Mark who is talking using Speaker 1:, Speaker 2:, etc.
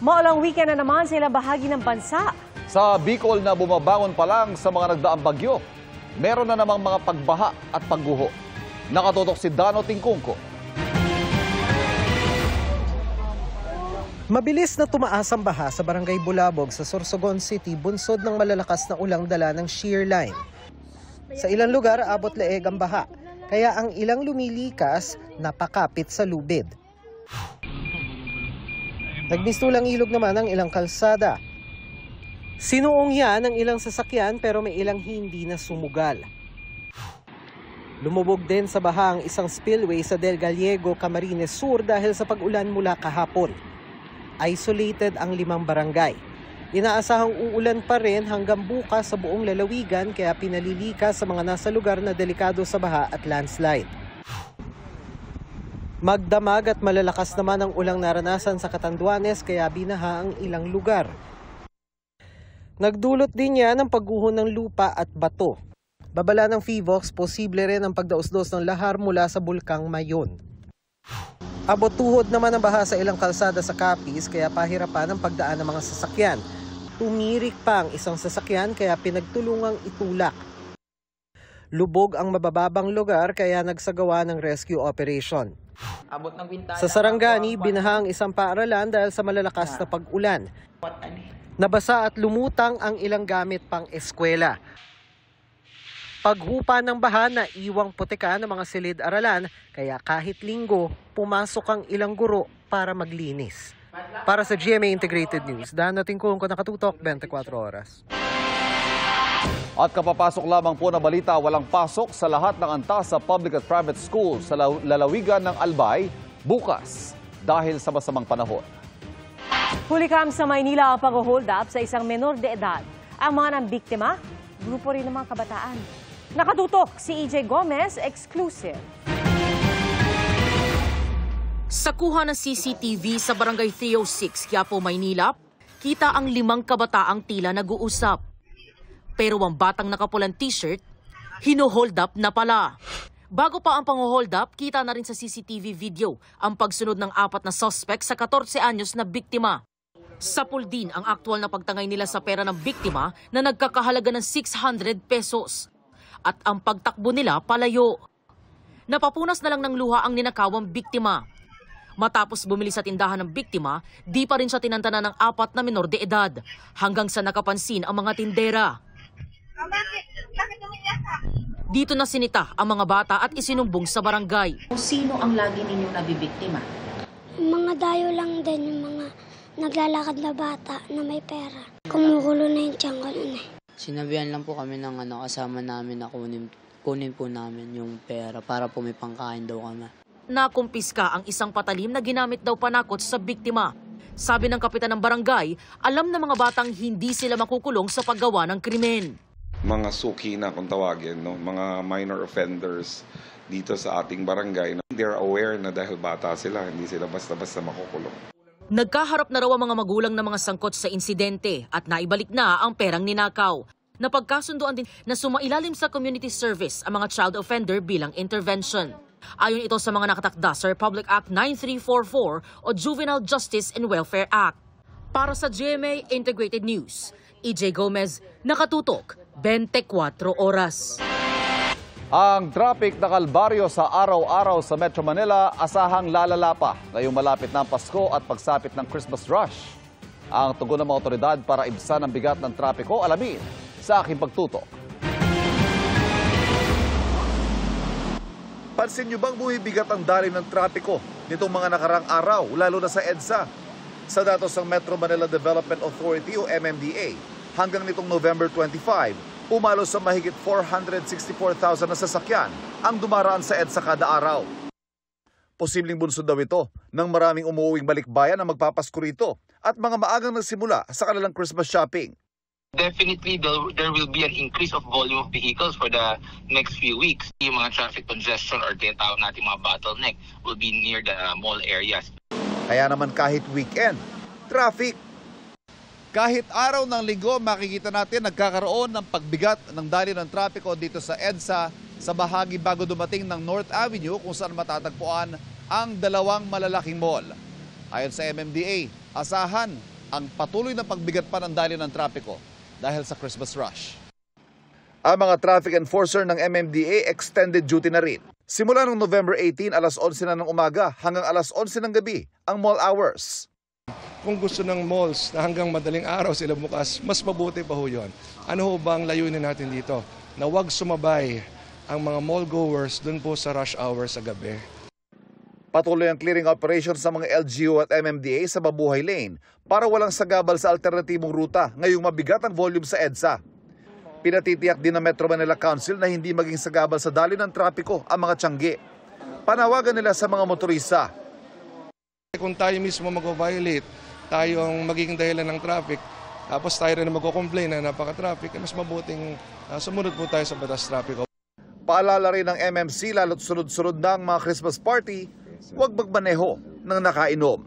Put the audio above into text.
Speaker 1: Maulang weekend na naman sa ilang bahagi ng bansa.
Speaker 2: Sa Bicol na bumabangon pa lang sa mga nagdaang bagyo, meron na namang mga pagbaha at pagguho. Nakatutok si Dano Tingkungko.
Speaker 3: Mabilis na tumaas ang baha sa Barangay Bulabog sa Sorsogon City bunsod ng malalakas na ulang dala ng shear line. Sa ilang lugar, abot leeg ang baha, kaya ang ilang lumilikas napakapit sa lubid. Nagmistulang ilog naman ang ilang kalsada. Sinuong yan ang ilang sasakyan pero may ilang hindi na sumugal. Lumubog din sa baha ang isang spillway sa Del Gallego, Camarines Sur dahil sa pag-ulan mula kahapon. Isolated ang 5 barangay. Inaasahang uulan pa rin hanggang bukas sa buong lalawigan kaya pinalilikas sa mga nasa lugar na delikado sa baha at landslide. Magdamag at malalakas naman ang ulang naranasan sa Catanduanes kaya binaha ang ilang lugar. Nagdulot din yan ng pagguho ng lupa at bato. Babala ng PHIVOX, posible rin ang pagdaos-dos ng lahar mula sa Bulkang Mayon. Abot tuhod naman ang baha sa ilang kalsada sa Capiz kaya pahirapan ang pagdaan ng mga sasakyan. Tumirik pa ang isang sasakyan kaya pinagtulungang itulak. Lubog ang mabababang lugar kaya nagsagawa ng rescue operation. Sa Sarangani, binaha ang isang paaralan dahil sa malalakas na pag-ulan. Nabasa at lumutang ang ilang gamit pang eskwela. Paghupa ng baha na iwang putika ng mga silid-aralan, kaya kahit linggo, pumasok ang ilang guro para maglinis. Para sa GMA Integrated News, Dano Tingkungko, nakatutok 24 oras.
Speaker 2: At kapapasok lamang po na balita, walang pasok sa lahat ng antas sa public at private schools sa lalawigan ng Albay bukas dahil sa masamang panahon.
Speaker 1: Hulikam sa Maynila ang pag-hold up sa isang menor de edad. Ang mga nang biktima, grupo rin ng mga kabataan. Nakatutok si EJ Gomez, exclusive.
Speaker 4: Sa kuha ng CCTV sa Barangay 306, Quiapo, Maynila, kita ang 5 kabataang tila nag-uusap. Pero ang batang nakapulang t-shirt, hino-hold up na pala. Bago pa ang pang-hold up, kita na rin sa CCTV video ang pagsunod ng 4 na suspect sa 14 anyos na biktima. Sapul din ang aktual na pagtangay nila sa pera ng biktima na nagkakahalaga ng 600 pesos. At ang pagtakbo nila palayo. Napapunas na lang ng luha ang ninakawang biktima. Matapos bumili sa tindahan ng biktima, di pa rin siya tinantana ng 4 na menor de edad hanggang sa nakapansin ang mga tindera. Dito na sinita ang mga bata at isinumbong sa barangay.
Speaker 5: Sino ang lagi ninyong nabibiktima?
Speaker 6: Mga dayo lang din, yung mga naglalakad na bata na may pera. Kumukulo na yung tiyan ko nun eh.
Speaker 7: Sinabihan lang po kami ng kasama namin na kunin po namin yung pera para po may pangkain daw kami.
Speaker 4: Nakumpiska ang isang patalim na ginamit daw panakot sa biktima. Sabi ng kapitan ng barangay, alam ng mga batang hindi sila makukulong sa paggawa ng krimen.
Speaker 8: Mga suki na kung tawagin, no? Mga minor offenders dito sa ating barangay, they're aware na dahil bata sila, hindi sila basta-basta makukulong.
Speaker 4: Nagkaharap na raw ang mga magulang ng mga sangkot sa insidente at naibalik na ang perang ninakaw. Napagkasunduan din na sumailalim sa community service ang mga child offender bilang intervention. Ayon ito sa mga nakatakda sa Republic Act 9344 o Juvenile Justice and Welfare Act. Para sa GMA Integrated News, EJ Gomez, nakatutok 24 oras.
Speaker 2: Ang traffic na kalbaryo sa araw-araw sa Metro Manila asahang lalala pa ngayong malapit na ang Pasko at pagsapit ng Christmas rush. Ang tugon ng mga otoridad para ibsan ang bigat ng trapiko, alamin sa aking pagtutok. Pansin niyo bang bumibigat ang daloy ng trapiko nitong mga nakarang araw, lalo na sa EDSA? Sa datos ng Metro Manila Development Authority o MMDA, hanggang nitong November 25, umalo sa mahigit 464,000 na sasakyan ang dumaraan sa EDSA kada araw. Posibleng bunsod daw ito ng maraming umuuwing balikbayan na magpapasko rito at mga maagang nagsimula sa kanilang Christmas shopping.
Speaker 9: Definitely, there will be an increase of volume of vehicles for the next few weeks. Yung mga traffic congestion or tinatawag natin mga bottleneck will be near the mall areas.
Speaker 2: Kaya naman kahit weekend, traffic. Kahit araw ng linggo, makikita natin nagkakaroon ng pagbigat ng daloy ng trapiko dito sa EDSA sa bahagi bago dumating ng North Avenue kung saan matatagpuan ang 2 malalaking mall. Ayon sa MMDA, Asahan ang patuloy na pagbigat pa ng daloy ng trapiko dahil sa Christmas rush. Ang mga traffic enforcer ng MMDA extended duty na rin. Simula noong November 18, alas 11 na ng umaga hanggang alas 11 ng gabi ang mall hours.
Speaker 10: Kung gusto ng malls na hanggang madaling araw sila bukas, mas mabuti pa ho yun. Ano ho ba ang layunin natin dito? Na huwag sumabay ang mga mall goers dun po sa rush hour sa gabi.
Speaker 2: Patuloy ang clearing operation sa mga LGU at MMDA sa Mabuhay Lane para walang sagabal sa alternatibong ruta ngayong mabigat ang volume sa EDSA. Pinatitiyak din ng Metro Manila Council na hindi maging sagabal sa daloy ng trapiko ang mga tiyanggi. Panawagan nila sa mga motorista.
Speaker 10: Kung tayo mismo mag-violate, tayo ang magiging dahilan ng traffic, tapos tayo rin mag-complain na napaka-traffic, mas mabuting sumunod po tayo sa batas trapiko.
Speaker 2: Paalala rin ng MMC lalo't sunod-sunod na ang mga Christmas party, huwag magmaneho ng nakainom.